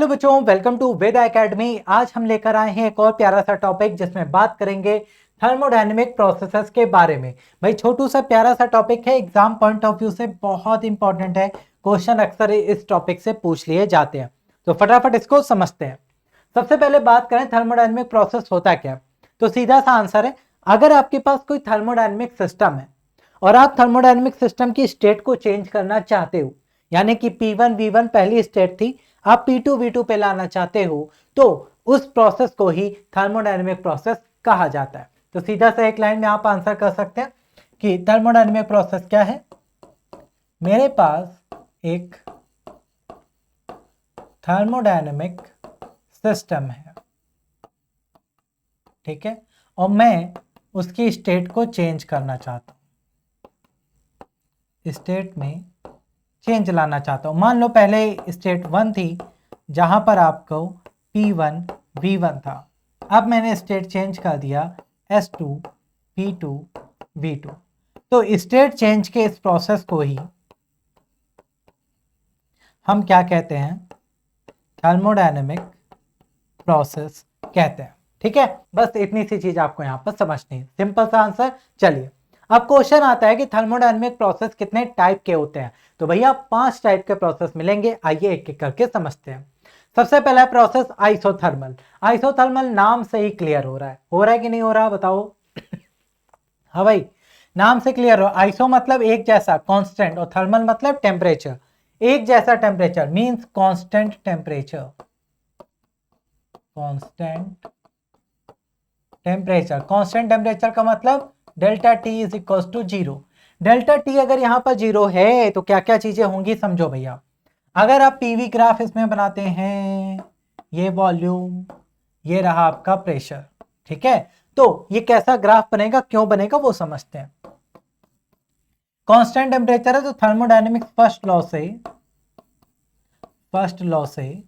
Hello बच्चों, welcome to Veda academy. आज हम लेकर आए हैं एक और प्यारा सा टॉपिक जिसमें बात करेंगे थर्मोडायनेमिक प्रोसेसेस के बारे में। भाई छोटू सा प्यारा सा टॉपिक है, एग्जाम पॉइंट ऑफ व्यू से बहुत इंपॉर्टेंट है। क्वेश्चन अक्सर इस टॉपिक से पूछ लिए जाते हैं, तो फटाफट इसको समझते हैं। सबसे पहले बात करें थर्मोडायनेमिक प्रोसेस होता क्या, तो सीधा सा आंसर है, अगर आपके पास कोई थर्मोडायनेमिक सिस्टम है और आप थर्मोडायनेमिक सिस्टम की स्टेट को चेंज करना चाहते हो, यानी कि P1 V1 पहली स्टेट थी, आप P2 V2 पे लाना चाहते हो, तो उस प्रोसेस को ही थर्मोडायनेमिक प्रोसेस कहा जाता है। तो सीधा सा एक लाइन में आप आंसर कर सकते हैं कि थर्मोडायनेमिक प्रोसेस क्या है। मेरे पास एक थर्मोडायनेमिक सिस्टम है, ठीक है, और मैं उसकी स्टेट को चेंज करना चाहता हूं, स्टेट में चेंज लाना चाहता हूं। मान लो पहले स्टेट 1 थी जहां पर आपको P1 V1 था, अब मैंने स्टेट चेंज कर दिया S2 P2 V2। तो स्टेट चेंज के इस प्रोसेस को ही हम क्या कहते हैं, थर्मोडायनेमिक प्रोसेस कहते हैं। ठीक है, बस इतनी सी चीज आपको यहां पर समझनी है, सिंपल सा आंसर। चलिए अब क्वेश्चन आता है कि थर्मोडायनेमिक प्रोसेस कितने टाइप के होते हैं। तो भैया 5 टाइप के प्रोसेस मिलेंगे, आइए एक एक करके समझते हैं। सबसे पहला प्रोसेस आइसोथर्मल। आइसोथर्मल नाम से ही क्लियर हो रहा है कि नहीं हो रहा, बताओ। हाँ भाई, नाम से क्लियर हो। आइसो मतलब एक जैसा, कांस्टेंट, और थर्मल मतलब टेम्परेचर। एक जैसा temperature means constant temperature, constant temperature. Constant temperature का मतलब delta T is equal to 0। Delta T अगर यहां पर 0 है तो क्या क्या चीजें होंगी समझो भैया। अगर आप पीवी ग्राफ इसमें बनाते हैं, ये वॉल्यूम, ये रहा आपका प्रेशर, ठीक है, तो ये कैसा ग्राफ बनेगा, क्यों बनेगा वो समझते हैं। कांस्टेंट टेम्परेचर है तो थर्मोडायनेमिक्स फर्स्ट लॉ से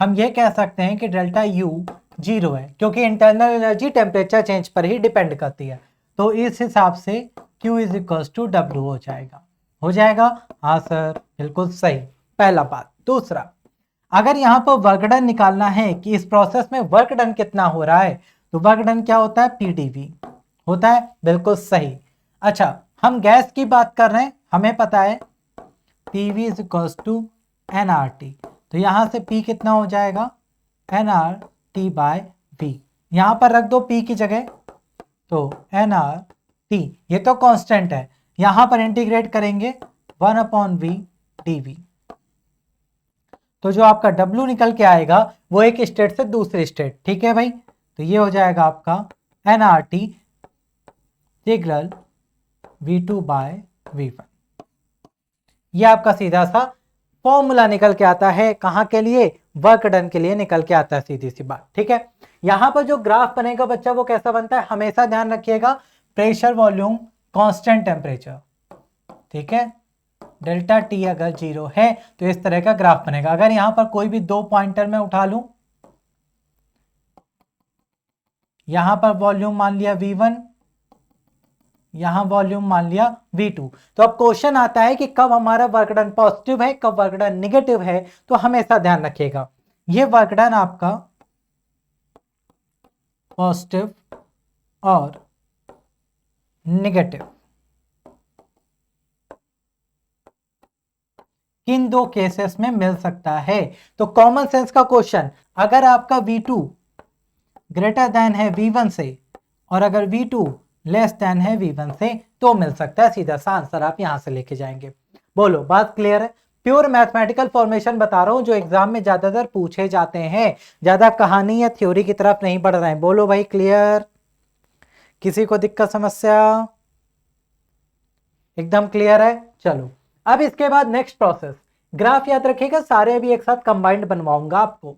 हम ये कह सकते हैं कि डेल्टा यू 0 है, क्योंकि इंटरनल एनर्जी टेम्परेचर चेंज पर ही डिपेंड करती है। तो इस हिसाब से Q is equal to W हो जाएगा। हाँ सर, बिल्कुल सही, पहला बात। दूसरा, अगर यहाँ पर वर्क डन निकालना है कि इस प्रोसेस में वर्क डन कितना हो रहा है, तो वर्क डन क्या होता है, PdV होता है, बिल्कुल सही। अच्छा, हम गैस की बात कर रहे हैं, हमें पता है PV is equal to nRT, तो यहां से P कितना हो जाएगा, nRT/V। यहां पर रख दो P की जगह, तो nRT, ये तो कांस्टेंट है, यहां पर इंटीग्रेट करेंगे 1/V dV, तो जो आपका W निकल के आएगा वो एक स्टेट से दूसरी स्टेट, ठीक है भाई। तो ये हो जाएगा आपका nRT इंटीग्रल V2/V1। ये आपका सीधा सा फॉर्मूला निकल के आता है, कहां के लिए, वर्क डन के लिए निकल के आता है, सीधी सी बात। ठीक है, यहां पर जो ग्राफ बनेगा बच्चा वो कैसा बनता है, हमेशा ध्यान रखिएगा, प्रेशर वॉल्यूम कांस्टेंट टेम्परेचर, ठीक है। डेल्टा टी अगर 0 है तो इस तरह का ग्राफ बनेगा। अगर यहां पर कोई भी 2 पॉइंटर में उठा लूं, यहां पर वॉल्यूम मान लिया V1, यहां वॉल्यूम मान लिया V2, तो अब क्वेश्चन आता है कि कब हमारा वर्क डन पॉजिटिव है, कब वर्क डन निगेटिव है। तो हमेशा ध्यान रखिएगा, ये वर्क डन आपका पॉजिटिव और निगेटिव किन दो केसेस में मिल सकता है। तो कॉमन सेंस का क्वेश्चन, अगर आपका V2 ग्रेटर देन है V1 से और अगर V2 लेस देन है V1 से, तो मिल सकता है। सीधा सा आंसर आप यहां से लेके जाएंगे। बोलो, बात क्लियर है। प्योर मैथमेटिकल फॉर्मेशन बता रहा हूं जो एग्जाम में ज्यादातर पूछे जाते हैं, ज्यादा कहानी या थ्योरी की तरफ नहीं बढ़ रहे हैं। बोलो भाई, क्लियर, किसी को दिक्कत समस्या, एकदम क्लियर है। चलो अब इसके बाद नेक्स्ट प्रोसेस, ग्राफ याद रखिएगा, सारे अभी एक साथ कंबाइंड बनवाऊंगा आपको।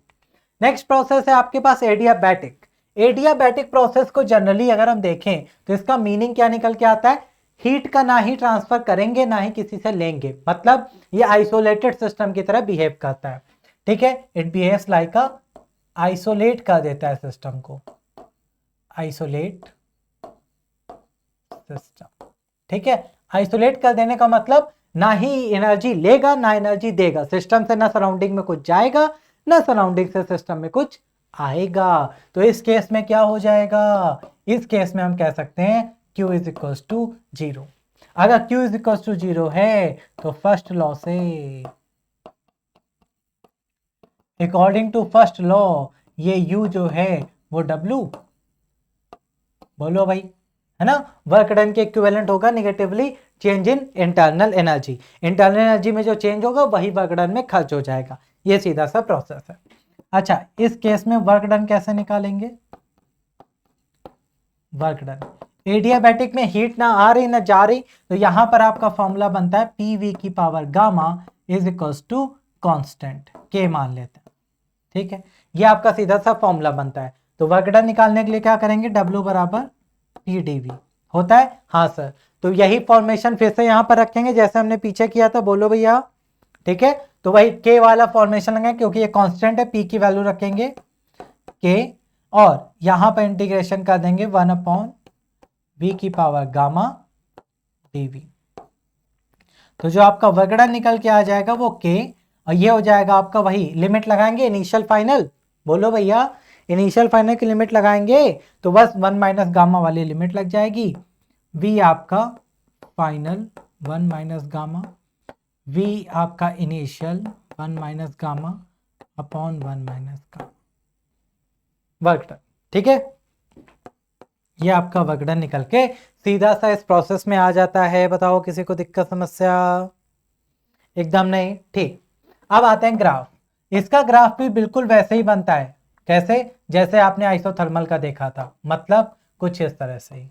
नेक्स्ट प्रोसेस है आपके पास एडियाबैटिक। एडियाबैटिक प्रोसेस को जनरली अगर हम देखें तो इसका मीनिंग क्या निकल के आता है, हीट का ना ही ट्रांसफर करेंगे ना ही किसी से लेंगे, मतलब ये आइसोलेटेड सिस्टम की तरह बिहेव करता है। ठीक है, it behaves like a, isolate कर देता है सिस्टम को, आइसोलेट सिस्टम। ठीक है, आइसोलेट कर देने का मतलब ना ही एनर्जी लेगा ना एनर्जी देगा, सिस्टम से ना सराउंडिंग में कुछ जाएगा ना सराउंडिंग से सिस्टम में कुछ आएगा। तो इस केस में क्या हो जाएगा, इस केस में हम कह सकते हैं Q इज इक्वल्स टू 0। अगर Q इज इक्वल्स टू 0 है तो फर्स्ट लॉ से, अकॉर्डिंग टू फर्स्ट लॉ, ये U जो है वो W, बोलो भाई, है ना, वर्क डन के इक्विवेलेंट होगा negatively change in internal energy. Internal energy में जो चेंज होगा वही वर्क डन में खर्च हो जाएगा। ये सीधा सा प्रोसेस है। अच्छा, इस केस में वर्क डन कैसे निकालेंगे, वर्क डन, एडियाबैटिक में हीट ना आ रही ना जा रही, तो यहां पर आपका फॉर्मूला बनता है PV की power gamma is equals to constant K मान लेते हैं। ठीक है, ये आपका सीधा सा फॉर्मूला बनता है। तो वर्क डन निकालने के लिए क्या करेंगे, W बराबर PdV होता है। हाँ सर, तो यही फॉर्मेशन फिर से यहां पर रखेंगे जैसे हमने पीछे किया था, बोलो भैया। ठीक है, तो वही K वाला फॉर्मेशन लगाएंगे क्योंकि ये कांस्टेंट है, P की वैल्यू रखेंगे K, और यहां पर इंटीग्रेशन कर देंगे 1/V की पावर गामा dV। तो जो आपका वर्क डन निकल के आ जाएगा वो K, और ये हो जाएगा आपका, वही लिमिट लगाएंगे इनिशियल फाइनल, बोलो भैया, इनिशियल फाइनल की लिमिट लगाएंगे तो बस 1 माइनस गामा वाली लिमिट लग जाएगी। V आपका फाइनल 1 माइनस गामा, V आपका initial 1 minus gamma upon 1 minus gamma, work done. ठीक है, ये आपका वर्क डन निकल के सीधा सा इस प्रोसेस में आ जाता है। बताओ किसी को दिक्कत समस्या, एकदम नहीं। ठीक, अब आते हैं ग्राफ। इसका ग्राफ भी बिल्कुल वैसे ही बनता है, कैसे, जैसे आपने आइसोथर्मल का देखा था, मतलब कुछ इस तरह से ही।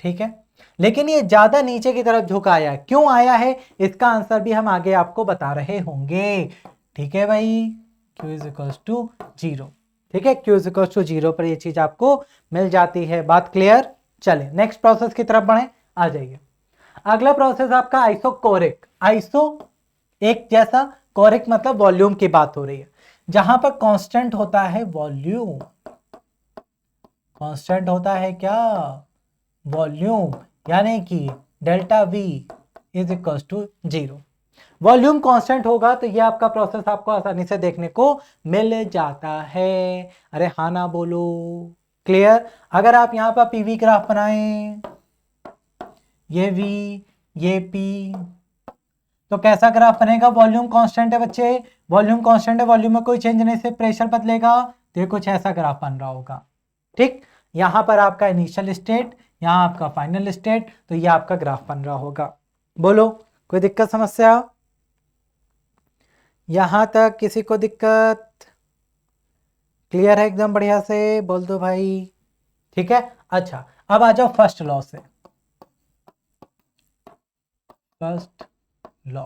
ठीक है, लेकिन ये ज्यादा नीचे की तरफ झुक आया है, क्यों आया है इसका आंसर भी हम आगे आपको बता रहे होंगे। ठीक है भाई, Q इज इक्वल्स टू 0। ठीक है, Q इज इक्वल्स टू 0 पर ये चीज आपको मिल जाती है। बात क्लियर। चले नेक्स्ट प्रोसेस की तरफ बढ़े, आ जाइए। अगला प्रोसेस आपका आइसोकोरिक। आइसो एक जैसा, कोरिक मतलब वॉल्यूम की बात हो रही है, जहां पर कांस्टेंट होता है वॉल्यूम। कांस्टेंट होता है क्या, वॉल्यूम, यानी कि delta V is equal to 0। Volume constant होगा तो ये आपका प्रोसेस आपको आसानी से देखने को मिल जाता है। अरे हाँ ना बोलो, क्लियर। अगर आप यहां पर PV ग्राफ बनाएं, ये V ये P, तो कैसा ग्राफ बनेगा, वॉल्यूम कांस्टेंट है बच्चे, वॉल्यूम कांस्टेंट है, वॉल्यूम में कोई चेंज नहीं से प्रेशर बदलेगा, तो ये कुछ ऐसा ग्राफ बन रहा होगा। ठीक, यहां पर आपका इनिशियल स्टेट, यहां आपका फाइनल स्टेट, तो ये आपका ग्राफ बन रहा होगा। बोलो कोई दिक्कत समस्या, यहां तक किसी को दिक्कत, क्लियर है एकदम बढ़िया से, बोल दो भाई। ठीक है, अच्छा अब आ जाओ फर्स्ट लॉ से। फर्स्ट लॉ,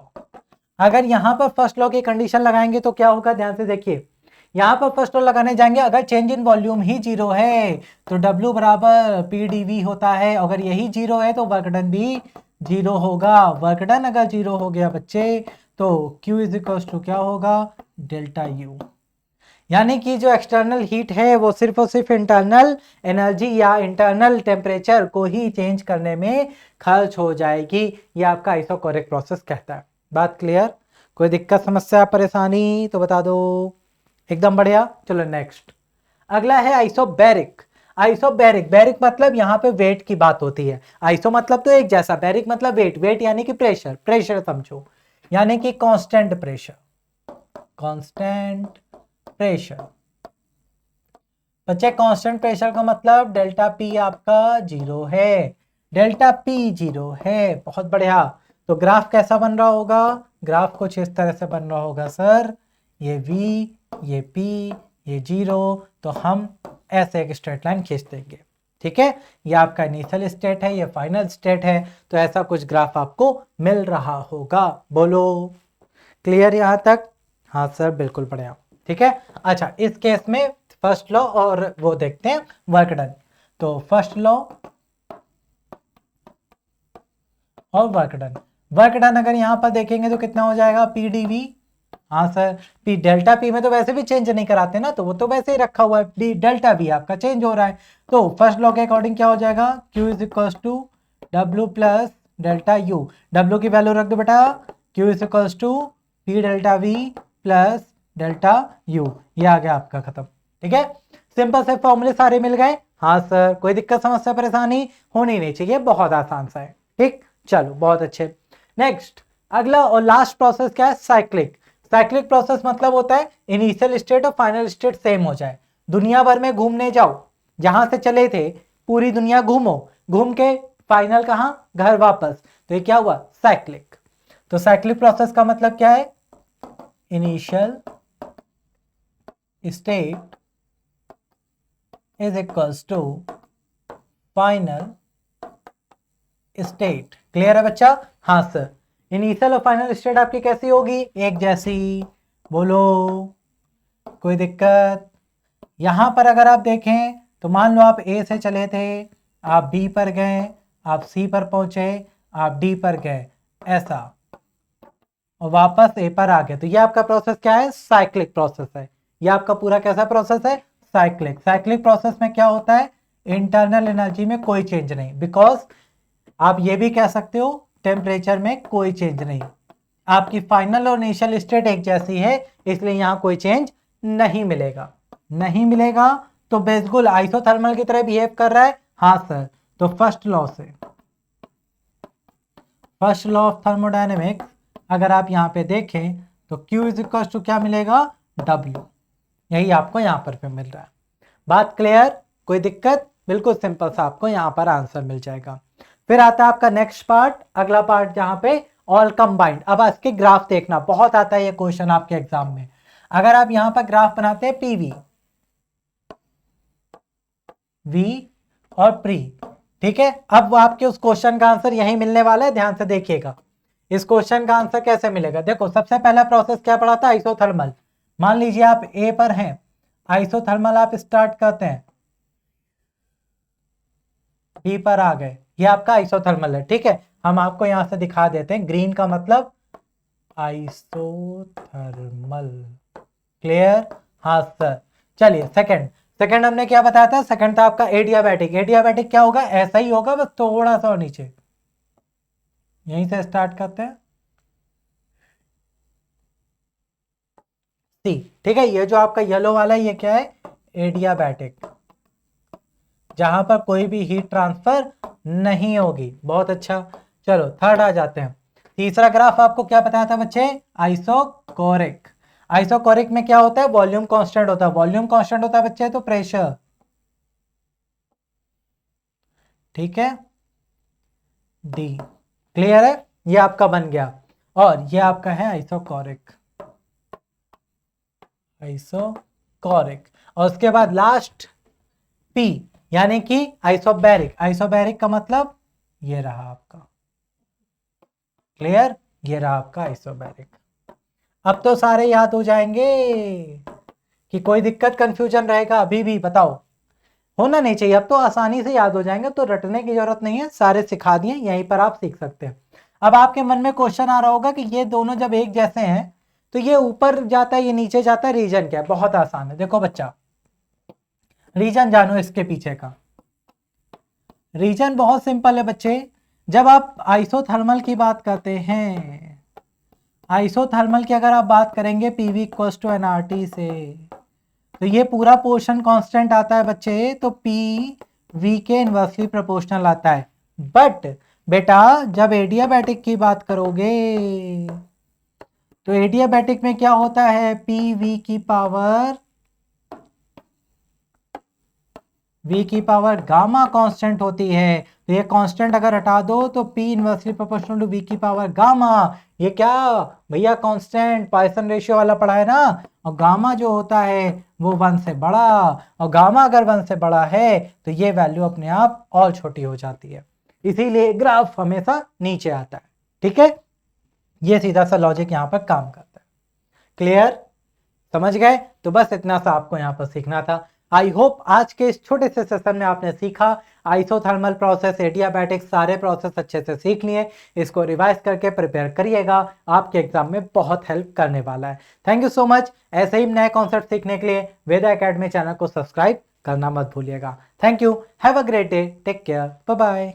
अगर यहां पर फर्स्ट लॉ की कंडीशन लगाएंगे तो क्या होगा, ध्यान से देखिए। यहां पर फर्स्ट लॉ लगाने जाएंगे, अगर चेंज इन वॉल्यूम ही 0 है तो W बराबर PdV होता है, अगर यही 0 है तो वर्क डन भी 0 होगा। वर्क डन अगर 0 हो गया बच्चे तो Q इज इक्वल टू क्या होगा, डेल्टा U, यानी कि जो एक्सटर्नल हीट है वो सिर्फ और सिर्फ इंटरनल एनर्जी या इंटरनल टेम्परेचर को ही चेंज करने में खर्च हो जाएगी। ये आपका आइसोकोरिक प्रोसेस कहता है। बात क्लियर, कोई दिक्कत समस्या परेशानी तो बता दो, एकदम बढ़िया। चलो नेक्स्ट, अगला है आइसोबैरिक। आइसोबैरिक, बैरिक मतलब यहाँ पे वेट की बात होती है, आइसो मतलब तो एक जैसा, बैरिक मतलब वेट, वेट यानी कि प्रेशर, प्रेशर समझो, यानी कि कांस्टेंट प्रेशर, कांस्टेंट प्रेशर। बच्चे कांस्टेंट प्रेशर का मतलब डेल्टा P आपका 0 है, डेल्टा P 0 है, बहुत बढ़िया। तो ग्राफ कैसा बन रहा होगा, ग्राफ कुछ इस तरह से बन रहा होगा सर, ये V ये P ये 0, तो हम ऐसे एक स्ट्रेट लाइन खींच देंगे। ठीक है, ये आपका इनिशियल स्टेट है, ये फाइनल स्टेट है, तो ऐसा कुछ ग्राफ आपको मिल रहा होगा। बोलो क्लियर यहां तक, हाँ सर बिल्कुल बढ़िया। ठीक है, अच्छा इस केस में फर्स्ट लॉ और वो देखते हैं वर्क डन। तो फर्स्ट लॉ और वर्क डन, वर्क डन अगर यहां पर देखेंगे तो कितना हो जाएगा, PdV। हाँ सर, P डेल्टा P में तो वैसे भी चेंज नहीं कराते ना, तो वो तो वैसे ही रखा हुआ है, D डेल्टा V आपका चेंज हो रहा है। तो फर्स्ट लॉ के अकॉर्डिंग क्या हो जाएगा, Q is equal to W plus delta U, W की वैल्यू रख दो बेटा, Q is equal to P delta V plus delta U, ये आ गया आपका खत्म। ठीक है, सिंपल से फॉर्मूले सारे मिल गए। हाँ सर, कोई दिक्कत समस्या परेशानी होनी नहीं चाहिए, बहुत आसान सा है। ठीक, चलो बहुत अच्छे। नेक्स्ट, अगला और लास्ट प्रोसेस क्या है? साइक्लिक। साइक्लिक प्रोसेस मतलब होता है इनिशियल स्टेट और फाइनल स्टेट सेम हो जाए। दुनिया भर में घूमने जाओ, जहां से चले थे पूरी दुनिया घूमो, घूम के फाइनल कहां? घर वापस। तो ये क्या हुआ? साइक्लिक। तो साइक्लिक प्रोसेस का मतलब क्या है? Initial state is equals to final state. Clear है बच्चा? हाँ सर, इनिशियल और फाइनल स्टेट आपकी कैसी होगी? एक जैसी। बोलो, कोई दिक्कत? यहां पर अगर आप देखें तो मान लो आप ए से चले थे, आप बी पर गए, आप सी पर पहुंचे, आप डी पर गए, ऐसा, और वापस ए पर आ गए। तो ये आपका प्रोसेस क्या है? साइक्लिक प्रोसेस है। ये आपका पूरा कैसा प्रोसेस है? साइक्लिक। साइक्लिक प्रोसेस में क्या होता है? इंटरनल एनर्जी में कोई चेंज नहीं, बिकॉज आप ये भी कह सकते हो टेम्परेचर में कोई चेंज नहीं। आपकी फाइनल और इनिशियल स्टेट एक जैसी है, इसलिए यहां कोई चेंज नहीं मिलेगा। नहीं मिलेगा तो बिल्कुल आइसोथर्मल की तरह बिहेव कर रहा है। हाँ सर, तो फर्स्ट लॉ से, फर्स्ट लॉ ऑफ थर्मोडायनेमिक्स अगर आप यहां पे देखें तो Q इज इक्वल टू क्या मिलेगा? W। यही आपको यहां पर पे मिल रहा है। बात क्लियर? कोई दिक्कत? बिल्कुल सिंपल सा आपको यहां पर आंसर मिल जाएगा। फिर आता है आपका नेक्स्ट पार्ट, अगला पार्ट जहां पे ऑल कंबाइंड। अब इसके ग्राफ देखना, बहुत आता है ये क्वेश्चन आपके एग्जाम में। अगर आप यहां पर ग्राफ बनाते हैं पीवी, वी और प्री, ठीक है, अब वो आपके उस क्वेश्चन का आंसर यही मिलने वाला है। ध्यान से देखिएगा इस क्वेश्चन का आंसर कैसे मिलेगा। देखो, सबसे पहला प्रोसेस क्या पढ़ा था? आइसोथर्मल। मान लीजिए आप ए पर हैं, आइसोथर्मल आप स्टार्ट करते हैं, बी पर आ गए, ये आपका आइसोथर्मल है। ठीक है, हम आपको यहां से दिखा देते हैं, ग्रीन का मतलब आइसोथर्मल। क्लियर? हाँ सर। चलिए सेकंड, सेकंड हमने क्या बताया था? सेकंड था आपका एडियाबैटिक। एडियाबैटिक क्या होगा? ऐसा ही होगा, बस थोड़ा सा और नीचे। यहीं से स्टार्ट करते हैं, सी। ठीक है, ये जो आपका येलो वाला है ये क्या है? एडियाबैटिक, जहां पर कोई भी हीट ट्रांसफर नहीं होगी। बहुत अच्छा। चलो थर्ड आ जाते हैं। तीसरा ग्राफ आपको क्या बताया था बच्चे? आइसोकोरिक। आइसोकोरिक में क्या होता है? वॉल्यूम कांस्टेंट होता है। वॉल्यूम कांस्टेंट होता है बच्चे तो प्रेशर। ठीक है, डी। क्लियर है? ये आपका बन गया, और ये आपका है आइसोकोरिक। आइसोकोरिक, और उसके बाद लास्ट पी, यानी कि आइसोबैरिक। आइसोबैरिक का मतलब ये रहा आपका। क्लियर? ये रहा आपका आइसोबैरिक। अब तो सारे याद हो जाएंगे, कि कोई दिक्कत कंफ्यूजन रहेगा अभी भी? बताओ, होना नहीं चाहिए। अब तो आसानी से याद हो जाएंगे, तो रटने की जरूरत नहीं है, सारे सिखा दिए, यहीं पर आप सीख सकते हैं। अब आपके मन में क्वेश्चन आ रहा होगा कि ये दोनों जब एक जैसे हैं तो ये ऊपर जाता है ये नीचे जाता है, रीजन क्या है? बहुत आसान है, देखो बच्चा, रीजन जानो इसके पीछे का। रीजन बहुत सिंपल है बच्चे। जब आप आइसोथर्मल की बात करते हैं, आइसोथर्मल की अगर आप बात करेंगे पीवी इक्वल्स टू एनआरटी से, तो ये पूरा पोर्शन कांस्टेंट आता है बच्चे, तो पी वी के इनवर्सली प्रोपोर्शनल आता है। बट बेटा जब एडियाबैटिक की बात करोगे तो एडियाबैटिक में क्या होता है? पी वी की पावर, v की पावर गामा कांस्टेंट होती है। तो ये कांस्टेंट अगर हटा दो तो p inversely proportional to v की पावर गामा। ये क्या भैया? कांस्टेंट पॉइसन रेशियो वाला पढ़ा है ना, और गामा जो होता है वो 1 से बड़ा, और गामा अगर 1 से बड़ा है तो ये वैल्यू अपने आप और छोटी हो जाती है, इसीलिए ग्राफ हमेशा नीचे आता है। ठीक है, ये सीधा सा लॉजिक यहाँ पर काम करता है। क्लियर? समझ गए? तो बस इतना सा आपको यहाँ पर सीखना था। आई होप आज के इस छोटे से सेशन में आपने सीखा आइसोथर्मल प्रोसेस, एडियाबैटिक, सारे प्रोसेस अच्छे से सीख लिए। इसको रिवाइज करके प्रिपेयर करिएगा, आपके एग्जाम में बहुत हेल्प करने वाला है। Thank you so much. ऐसे ही नए कॉन्सेप्ट सीखने के लिए वेदा एकेडमी चैनल को सब्सक्राइब करना मत भूलिएगा। Thank you, have a great day, take care, bye bye.